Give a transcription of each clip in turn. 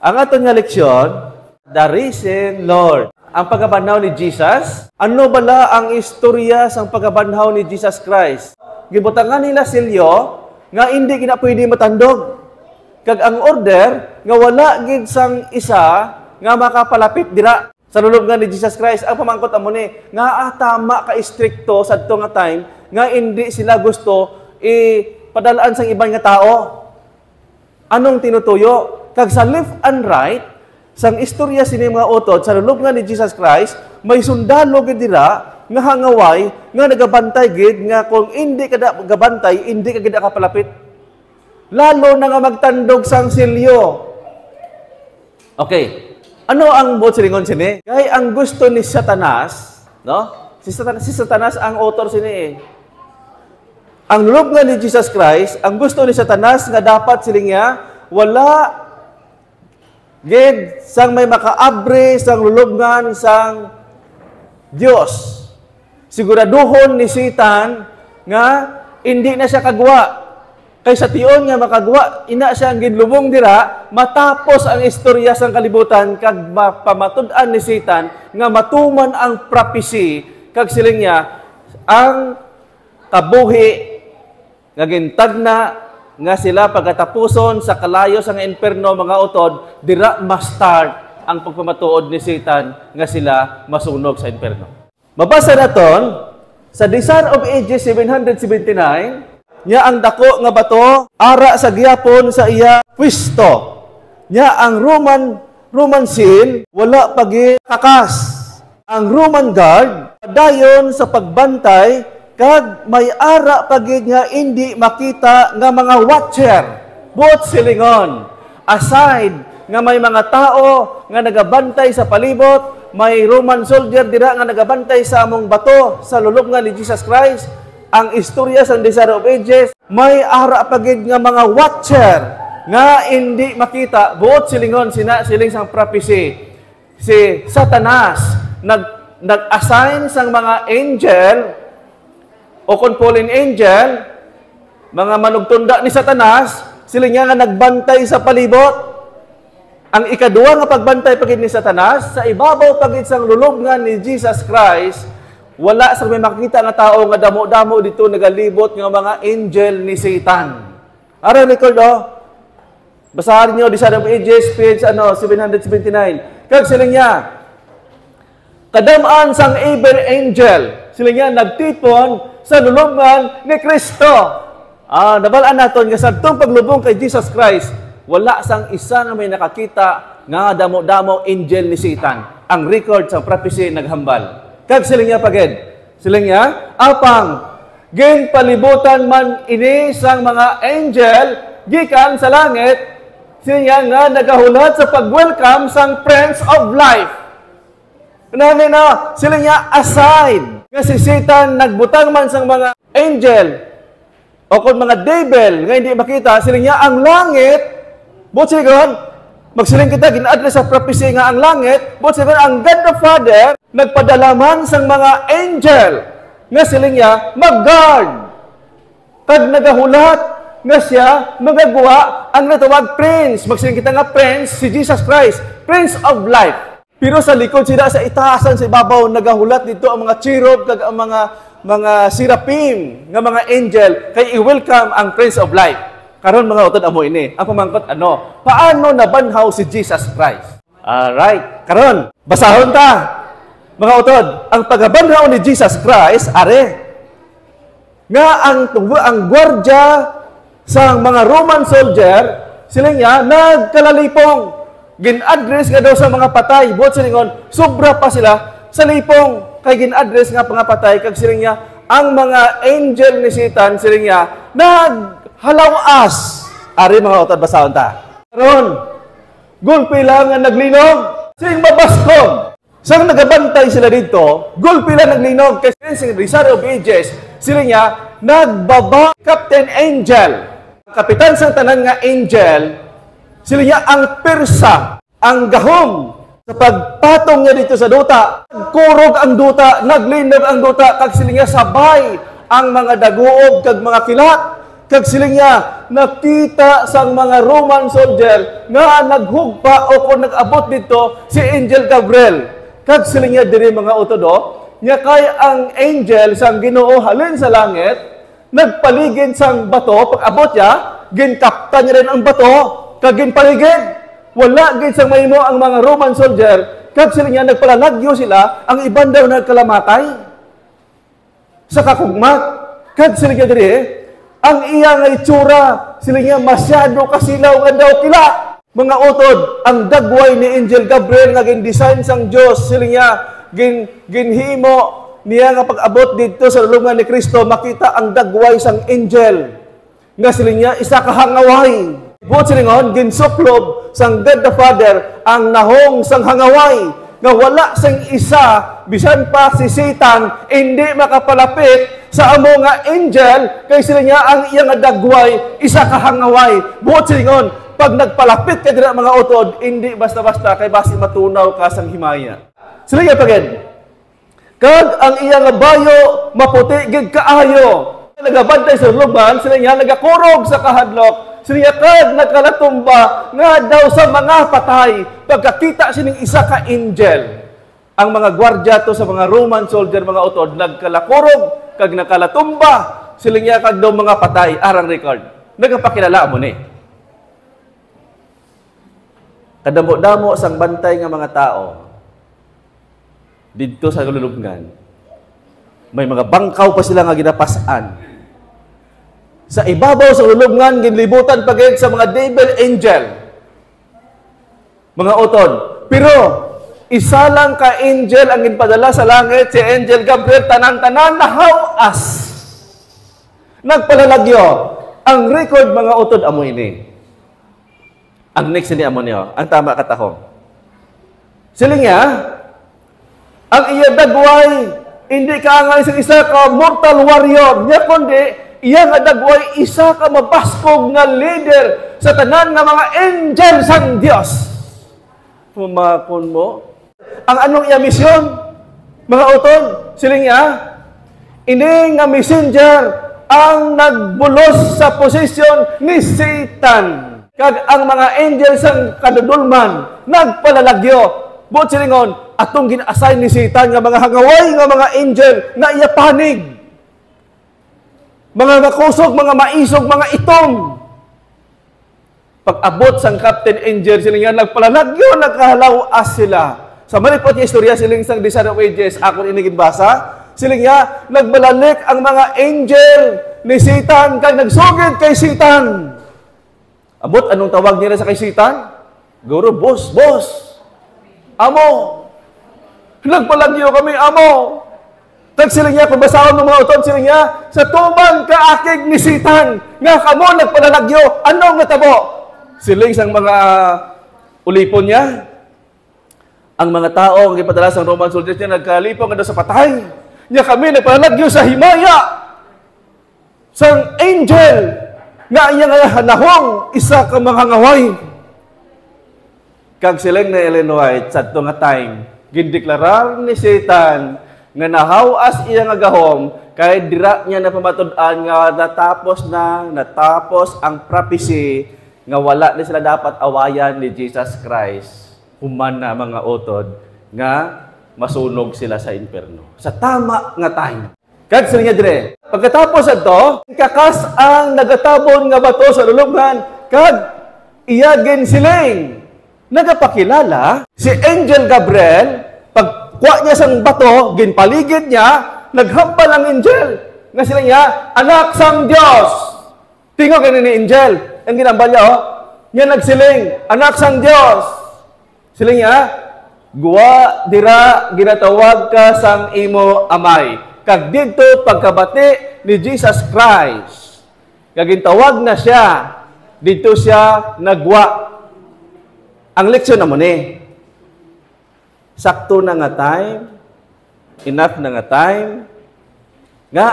Ang aton nga leksyon, the risen Lord. Ang pagkabanhaw ni Jesus. Ano bala ang istorya sa pagkabanhaw ni Jesus Christ? Gibutangan nila silyo nga hindi kina pwede matandog. Kag ang order nga wala gid sang isa nga makapalapit dira sa lulubngan ni Jesus Christ. Ang pamangkot amo ni nga tama ka istrikto sadto nga time nga hindi sila gusto padalaan sang ibang nga tao. Anong tinutuyo? Kag sa left and right, sang istorya sini mga utod, sa lulubngan ni Jesus Christ, may sundalo gid dira nga hangaway, nga nagabantay gid, nga kung hindi ka gabantay, hindi ka gid kapalapit. Lalo na nga magtandog sang silyo. Okay. Ano ang buot silingon sini? Kay ang gusto ni Satanas, no? Si Satanas ang author sini Ang lulubngan ni Jesus Christ, ang gusto ni Satanas nga dapat silinga wala gid sang may makaabre sang lulubngan sang Dios. Siguraduhon ni Satan nga hindi na siya kagwa. Kay sa tion nga makagwa, ina siya ang ginlubong dira matapos ang istorya sang kalibutan kag pamatud-an ni Satan nga matuman ang prophecy kag siling niya ang kabuhi nga gintagna nga sila pagkatapuson sa kalayo sa imperno mga utod, dira ma-start ang pagpamatuod ni Satan nga sila masunog sa imperno. Mabasa naton sa Desire of Ages 779, nya ang dako nga bato ara sa giyapon sa iya pwesto. Nya ang Roman seal wala pagi kakas. Ang Roman guard dayon sa pagbantay kag may ara pagid nga hindi makita nga mga watcher. Buot silingon. Aside nga may mga tao nga nagabantay sa palibot, may Roman soldier dira nga nagabantay sa among bato sa lulubngan ni Jesus Christ. Ang istorya sa Desire of Ages, may ara pagid nga mga watcher nga hindi makita. Buot silingon siling sang prophecy. Si Satanas nag-assign sang mga angel o kung fallen angel, mga manugtunda ni Satanas, sila nga nagbantay sa palibot. Ang ikaduwa nga pagbantay pagid ni Satanas, sa ibabaw pagid sang lulubngan ni Jesus Christ, wala sa may makita nga tao nga damo-damo dito nagalibot nga mga angel ni Satan. Ara record basahin niyo Desire of Ages page 779. Kag sila nga kadamaan sang evil angel, sila nga nagtipon sa lulubngan ni Kristo. Nabalaan naton nga sa tong paglubong kay Jesus Christ, wala sang isa nga may nakakita nga damo-damo angel ni Satan. Ang record sa prophecy naghambal. Kag sila nga pagid. Sila nga apang ginpalibutan man ini sang mga angel gikan sa langit, sila nga nagahulat sa pag-welcome sang Prince of Life. Sila nga aside nga si Satan nagbutang man sang mga angel o kung mga devil nga hindi makita, sila nga ang langit, buot sigon, magsiling kita, gina-address sa prophecy nga ang langit, buot sigon, ang God the Father, nagpadala man sang mga angel nga sila nga mag-guard. Kag nagahulat nga siya magagawa ang natawag Prince. Magsiling kita nga Prince, si Jesus Christ, Prince of Life. Pero sa likod sila sa itaasan sa ibabaw nagahulat dito ang mga cherub kag ang mga seraphim nga mga angel kay i-welcome ang Prince of Life. Karon mga utod amo ini. Ang pamangkot paano nabanhaw si Jesus Christ? Alright. Karon basahon ta. Mga utod, ang pagabanhaw ni Jesus Christ are nga ang gwardiya sa mga Roman soldier sila nga nagkalalipong. Gin-address nga daw sa mga patay. Buot silingon, sobra pa sila sa lipong kay gin-address nga mga patay. Kag siling niya, ang mga angel ni Satan, siling niya, naghalawas. Ari mga utod, basahon ta. Karon, gulpi lang nga naglinog, siling mabaskog. Sang nagabantay sila dito, gulpi lang naglinog. Kasi siling Desire of Ages, siling niya, nagbaba Captain Angel. Kapitan sa tanan nga angel, sila niya ang persa, ang gahom. Sa pagpatong niya dito sa duta, kurog ang duta, naglinog ang duta, kag sila niya sabay ang mga daguog kag mga kilat. Kag sila niya, nakita sang mga Roman soldier nga naghugpa o kung nag-abot dito si Angel Gabriel. Kag sila niya diri mga utodo, niya kay ang angel sang Ginoo halin sa langit, nagpaligid sang bato, pag-abot niya, ginkapta niya rin ang bato, kag ginpaligid. Wala gid sang mahimo ang mga Roman soldier, kag sila niya nagpalanagyo sila, ang iban daw nagkalamatay. Sa kakugmat, kag sila niya diri, ang iya nga itsura, sila niya masyado kasilaw nga daw kila. Mga utod, ang dagway ni Angel Gabriel nga gin-design sang Dios, sila niya ginhimo niya nga pag-abot dito sa lulungan ni Kristo, makita ang dagway sang angel. Nga sila niya isa ka hangaway. Buot silingon, ginsuklob sang God the Father ang nahong sang hangaway. Nga wala sang isa, bisan pa si Satan, hindi makapalapit sa amo nga angel, kay sila niya ang iyang dagway, isa ka hangaway. Buot silingon, pag nagpalapit ka dira mga utod, hindi basta-basta, kay basi matunaw ka sang himaya. Sila niya pagin, kag ang iyang bayo, maputi, gid kaayo. Nagabantay sa luban, sila niya nagakurog sa kahadlok, sila niya kag nagkalatumba nga daw sa mga patay, pagkakita sining isa ka angel. Ang mga gwardya to sa mga Roman soldier, mga utod, nagkalakurog, kag nakalatumba, sila niya kag daw mga patay, arang record. Nagapakilala mo ni. Kadamo-damo sang bantay nga mga tao, dito sa lulubngan, may mga bangkaw pa sila nga ginapasan. Sa ibabaw sa lulubngan, ginlibutan pagayag sa mga devil angel. Mga utod. Pero, isa lang ka angel ang ginpadala sa langit, si Angel Gabriel, tanan-tanan na hawas. Nagpalalagyo. Ang record, mga utod, amo ini. Ang next ini amo niyo. Ang tama katahong. Sila nga, ang iya dagway, hindi ka nga isa ka mortal warrior, niya kundi, iya nga dagway, isa ka mabaskog nga leader sa tanan nga mga angel sang Dios. Pumakon mo. Ang anong iya misyon? Mga utod, sila nga, ini nga messenger ang nagbulos sa posisyon ni Satan. Kag ang mga angel sang kadudulman, nagpalalagyo. Buot silingon, atong gina-assign ni Satan nga mga hangaway nga mga angel na iya panig. Mga makusog, mga maisog, mga itom. Pag-abot sang Captain Angel, sila nga nagpalanagyo, nagkahalawas sila. Sa malipot nga istorya, siling sang Desire of Ages, ako inigin basa, sila nga nagbalalik ang mga angel ni Satan, kag nagsugid kay Satan. Abot, anong tawag nila sa kay Satan? Guro, boss. Amo. Nagpalagyo kami, amo. Tag sila niya, kung basahon ng mga utod, sila niya, sa tuban kaakig ni Satan, nga kamo nagpalalagyo, anong natabo? Siling sang mga ulipon niya, ang mga tao, ang ipadala sa Roman soldiers niya, nagkalipong nga sa patay. Niya kami nagpalalagyo sa himaya, sang angel, nga iyang hanahong, isa ka mga ngaway. Kag silang na Illinois, sa ito nga time, gindeklarar ni Satan, nga nahawas iya nga gahom, kaya dira niya na pamatud-an nga natapos ang prophecy nga wala na sila dapat awayan ni Jesus Christ. Human na mga utod, nga masunog sila sa inferno. Sa tama nga time. Kag sila nga dire, pagkatapos ito, kakas ang nagatabon nga bato sa lulubngan, kag iyagin siling nagapakilala si Angel Gabriel, pagkuha niya sang bato, ginpaligid niya, naghambal ang angel. Nga sila niya, anak sang Diyos. Tingo kayo ni angel. Ang ginambal niya, niya nagsiling, anak sang Diyos. Sila niya, guwa dira ginatawag ka sang imo amay. Kag dito pagkabati ni Jesus Christ. Kag gintawag na siya, dito siya nagwa. Ang leksyon na mo ni, sakto na nga time, enough na nga time, nga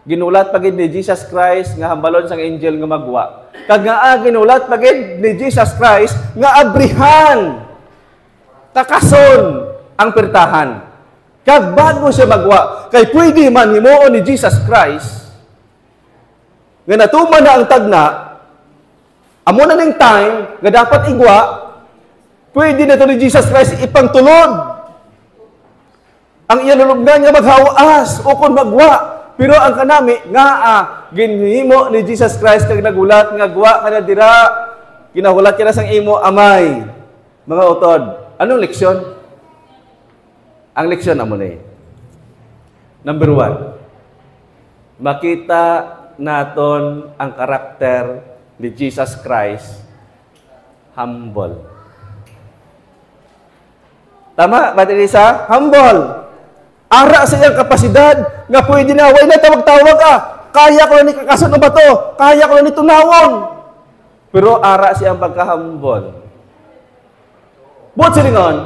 ginulat pagid ni Jesus Christ, nga hambalon sang angel nga magwa. Kag nga ginulat pagid ni Jesus Christ, nga abrihan, takason ang pertahan. Kag bago siya magwa, kay pwede man himuon ni Jesus Christ, nga natuman na ang tagna, amo na ning time nga dapat igwa, pwede na to ni Jesus Christ ipangtulod. Ang iya lulubngan nga maghawas o kung magwa. Pero ang kanami nga ginhimo ni Jesus Christ kag nagulat nga gwa kana dira, ginahulat kana sang imo amay. Mga utod, anong leksyon? Ang leksyon amo ni. Number 1. Makita naton ang karakter ni Jesus Christ humble. Tama ba din isa? Humble. Ara sa iyang kapasidad nga pwede na way na tawag-tawag kaya ko ni kakasod ng bato, kaya ko ni tunawon. Pero ara siyang pagka-humble. Buot silingon,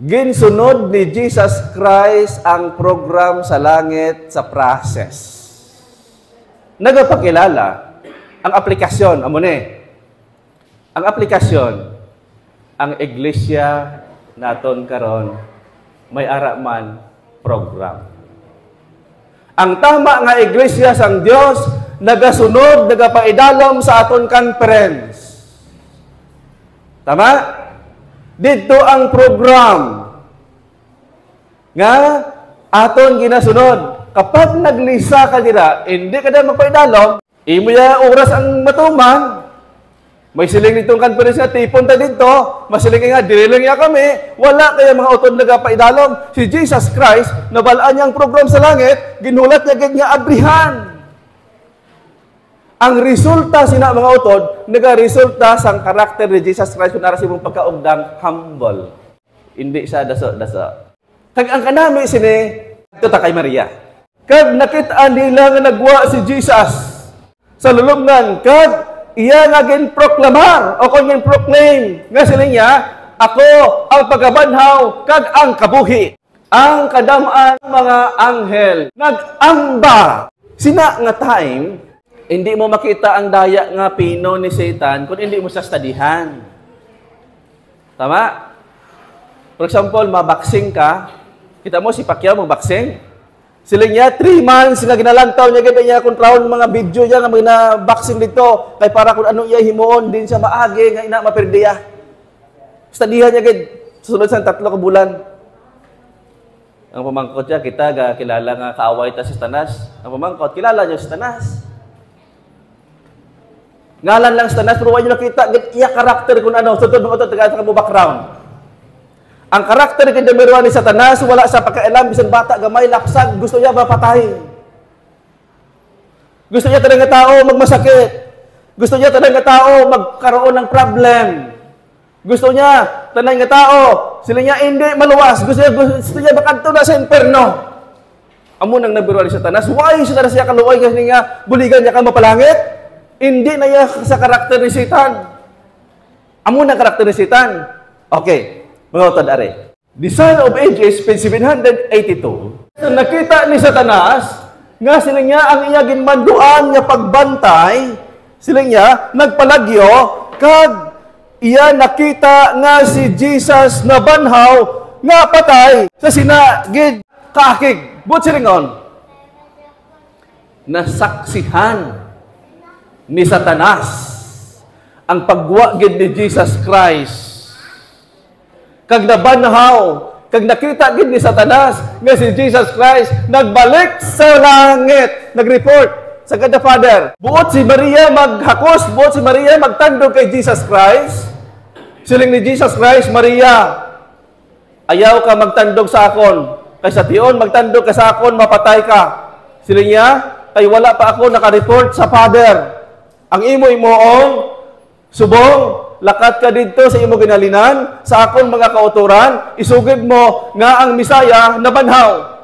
ginsunod ni Jesus Christ ang program sa langit sa process. Nagapakilala ang aplikasyon, amo ni. Ang aplikasyon, ang iglesia naton karon may ara man program. Ang tama nga iglesia sang Dios nagasunod, nagapaidalom sa aton conference. Tama? Dito ang program nga aton ginasunod. Kapag naglisa ka dira, hindi ka na magpaidalom, imo ya oras ang matuman. May siling nitong conference nga, tipon ta dito, masiling nga, diriling nga kami, wala kaya mga utod nagapaidalom. Si Jesus Christ, nabalaan niya ang program sa langit, ginulat niya gid nga abrihan. Ang resulta sina mga utod, nagaresulta sang karakter ni Jesus Christ kung naras imong pagkaugdang humble. Hindi siya daso-daso. Kag ang kanami sini, ito ta kay Maria. Kag nakita nila nga nagwa si Jesus sa lulubngan, kag iya nga ginproklamar o kung ginproclaim nga sila niya, ako ang pagabanhaw kag ang kabuhi. Ang kadamaan mga anghel nag-amba. Sina nga time, hindi mo makita ang daya nga pino ni Satan kung hindi mo sa studihan. Tama? For example, maboxing ka, kita mo si Pacquiao magboxing. Sila niya, 3 months nga ginalantaw niya, ganda niya kontraon mga video niya nga mga boxing dito, kay para kung ano iya himuon, din siya maagi, nga ina maperdiya. Studihan niya, gid susunod sa 3 ka bulan. Ang pamangkot niya, kita, kilala nga kaaway ta si Satanas. Ang pamangkot, kilala niya si Satanas. Ngalan lang si Satanas, pero wala niyo nakita, iya karakter kung ano, sutod mo ito, taga sa background. Ang karakter kay number 1 ni Satanas, wala sa pagkailam, bisan bata, gamay, lapsag, gusto niya mapatay. Gusto niya talaga tao magmasakit. Gusto niya talaga tao magkaroon ng problem. Gusto niya talaga tao, sila niya hindi maluwas. Gusto niya makanto na sa inferno. Amo nang number 1 ni Satanas. Why Satanas siya kaluoy kasi nga buligan niya ka mapalangit? Hindi na niya sa karakter ni Satan. Amo nang karakter ni Satan. Okay. Mga utod are. The Son of Ages, page 782. Nakita ni Satanas, nga sila niya ang iya ginmanduan niya pagbantay, sila niya nagpalagyo, kag iya nakita nga si Jesus na banhaw, nga patay, sa sinagid kakig. But silingon, nasaksihan ni Satanas ang pagwagid ni Jesus Christ. Kag nabanhaw, kag nakita gid ni Satanas nga si Jesus Christ nagbalik sa langit, nagreport sa God the Father. Buot si Maria maghakos, buot si Maria magtandog kay Jesus Christ. Siling ni Jesus Christ, Maria, ayaw ka magtandog sa akon, kay sa tion magtandog ka sa akon, mapatay ka. Siling niya, kay wala pa ako nakareport sa Father. Ang imo-imoong subong, lakat ka dito sa imo ginalinan, sa akon mga kauturan, isugid mo nga ang Misaya nabanhaw.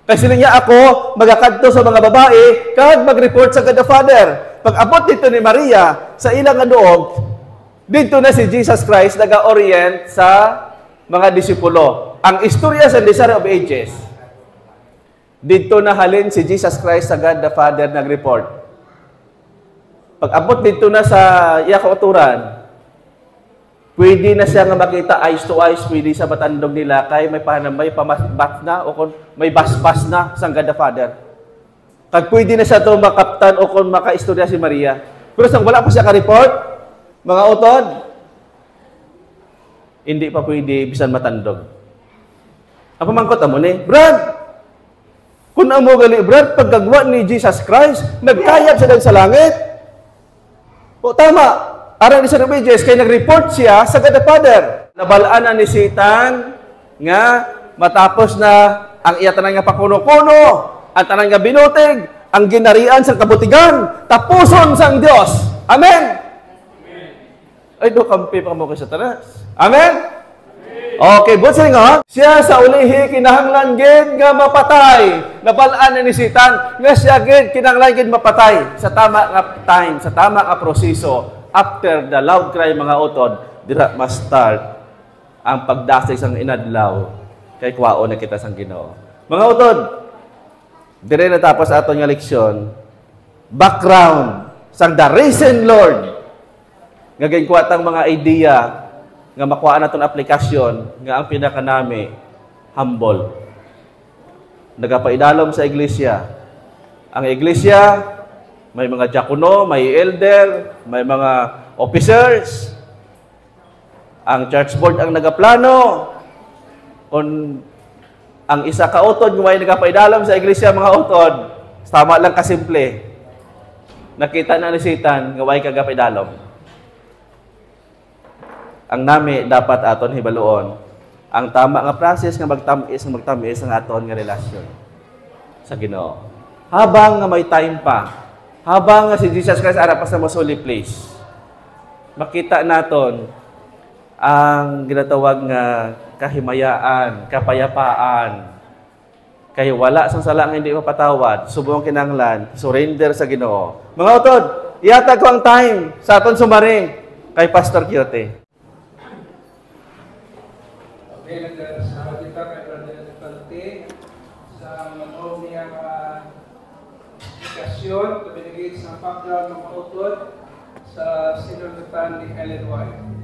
Kasi niya ako, magakadto sa mga babae, kag mag-report sa God the Father. Pag abot dito ni Maria, sa ilang aduog, dito na si Jesus Christ nag-orient sa mga disipulo. Ang istorya sa Desire of Ages, dito na halin si Jesus Christ sa God the Father nag-report. Pag abot dito na sa iya kauturan, pwede na siya nga makita eyes to eyes, pwede sa matandog nila kay may pahanam, may pamasbat na o kung may basbas na sa God the Father. Kag pwede na siya ito makaptan o kung makaistorya si Maria. Pero sang wala pa siya ka-report, mga utod, hindi pa pwede bisan matandog. Ang pamangkot mo ni, Brad, kung amo gali, Brad, pagkagwa ni Jesus Christ, nagkayap siya sa langit. O tama, aral ni San Obedience, kaya nag-report siya sa God the Father. Nabalaan na ni Satan nga matapos na ang iya tanan nga pakuno-kuno, ang tanan nga binutig, ang ginarian sa kabutigan, tapuson sang Dios. Amen. Ay, do kampi pa mo kay Satanas. Amen. Okay, but sila nga, siya sa ulihi kinahanglan gid nga mapatay. Nabalaan na ni Satan nga siya gid kinahanglan gid mapatay sa tama nga time, sa tama nga proseso. After the loud cry mga utod, dira must start ang pagdasig sang inadlaw kay kwao na kita sang Ginoo. Mga utod, dire natapos aton nga leksyon, background sang the risen Lord. Nga ginkuwatang mga idea nga makuha naton aplikasyon nga ang pinakanami humble. Nagapaidalom sa iglesia. Ang iglesia may mga diakono, may elder, may mga officers. Ang church board ang nagaplano. Kung ang isa ka utod nga may nagapaidalom sa iglesia mga utod, tama lang kasimple. Nakita na ni Satan nga way kagapaidalom. Ang nami dapat aton hibaluon ang tama nga process nga magtamis ang aton nga relasyon sa Ginoo. Habang nga may time pa, habang nga si Jesus Christ ara pa sa most holy place, makita naton ang ginatawag nga kahimayaan, kapayapaan. Kay wala sang sala nga hindi mapatawad, subong kinahanglan, surrender sa Ginoo. Mga utod, ihatag ko ang time sa aton sumaring kay Pastor Quiote. Sa kita kay Brother Pante sa manood niya edukasyon, binigay sa background ng utod sa sinulitan ni Ellen White.